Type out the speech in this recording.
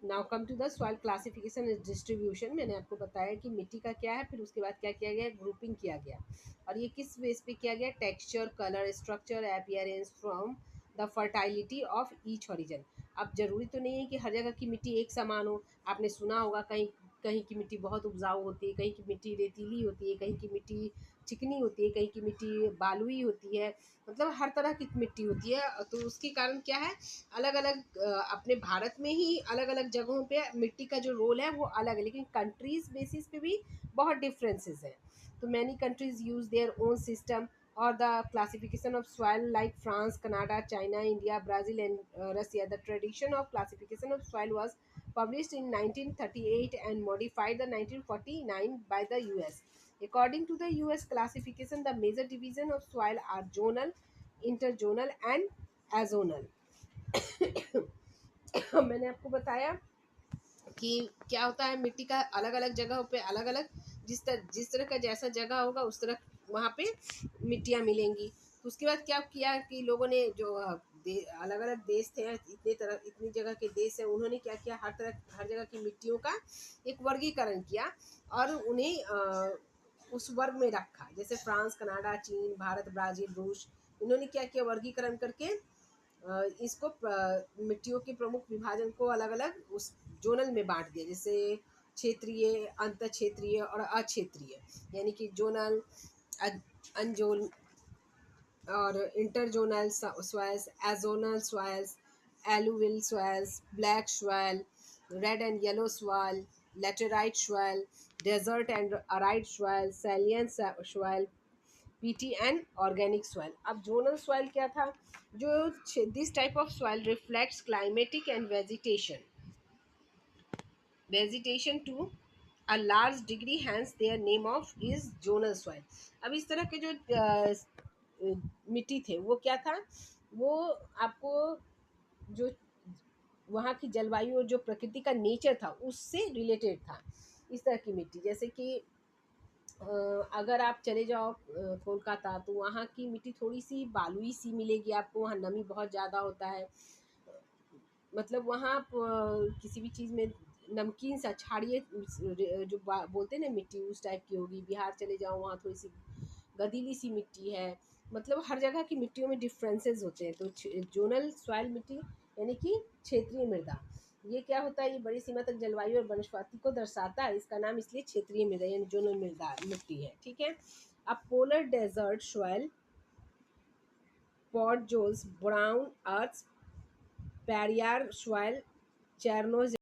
Now come to the soil classification and distribution. मैंने आपको बताया कि मिट्टी का क्या है, फिर उसके बाद क्या किया गया, ग्रुपिंग किया गया। और ये किस बेस पे किया गया, texture, colour, structure, appearance from the fertility of each origin. अब जरूरी तो नहीं है कि हर जगह की मिट्टी एक समान हो। आपने सुना होगा कहीं कहीं की मिट्टी बहुत उपजाऊ होती है, कहीं की मिट्टी रेतीली होती है, कहीं की मिट्टी चिकनी होती है, कहीं की मिट्टी बालुई होती है। मतलब हर तरह की मिट्टी होती है। तो उसके कारण क्या है, अलग अलग अपने भारत में ही अलग अलग जगहों पे मिट्टी का जो रोल है वो अलग है, लेकिन कंट्रीज बेसिस पे भी बहुत डिफरेंसेस हैं। तो many countries use their own system or the classification of soil, like France, Canada, China, India, Brazil and Russia. The tradition of classification of soil was published in 1938 and modified in 1949 by the US. According to the US classification, the major division of soil are zonal, interzonal and azonal. मैंने आपको बताया कि क्या होता है, मिट्टी का अलग अलग जगहों पे अलग अलग, जिस तरह का जैसा जगह होगा उस तरह वहाँ पे मिट्टियाँ मिलेंगी। तो उसके बाद क्या किया कि लोगों ने जो अलग अलग देश थे, इतनी जगह के देश हैं, उन्होंने क्या किया, हर जगह की मिट्टियों का एक वर्गीकरण किया और उन्हें उस वर्ग में रखा। जैसे फ्रांस, कनाडा, चीन, भारत, ब्राज़ील, रूस, इन्होंने क्या किया, वर्गीकरण करके इसको मिट्टियों के प्रमुख विभाजन को अलग अलग उस जोनल में बांट दिया। जैसे क्षेत्रीय, अंतर क्षेत्रीय और अक्षेत्रीय, यानी कि जोनल, अनजोन और interzonal soils, azonal soils, alluvial soils, black soil, red and yellow soil, laterite soil, desert and arid soil, saline soil, peaty and organic soil. अब जोनल सॉइल क्या था, जो this type of soil reflects climatic and vegetation to a large degree, hence their name of is zonal soil. अब इस तरह के जो मिट्टी थे वो क्या था, वो आपको जो वहाँ की जलवायु और जो प्रकृति का नेचर था उससे रिलेटेड था। इस तरह की मिट्टी, जैसे कि अगर आप चले जाओ कोलकाता, तो वहाँ की मिट्टी थोड़ी सी बालुई सी मिलेगी आपको, वहाँ नमी बहुत ज़्यादा होता है। मतलब वहाँ आप किसी भी चीज़ में नमकीन सा क्षारीय जो बोलते हैं ना मिट्टी, उस टाइप की होगी। बिहार चले जाओ, वहाँ थोड़ी सी गदीली सी मिट्टी है। मतलब हर जगह की मिट्टियों में डिफरेंसेस होते हैं। तो जोनल सॉइल मिट्टी यानी कि क्षेत्रीय मृदा, ये क्या होता है, ये बड़ी सीमा तक जलवायु और वनस्पति को दर्शाता है। इसका नाम इसलिए क्षेत्रीय मृदा यानी जोनल मृदा मिट्टी है। ठीक है। अब polar desert soil, podzols, brown earth, prairie soil, चैरनोज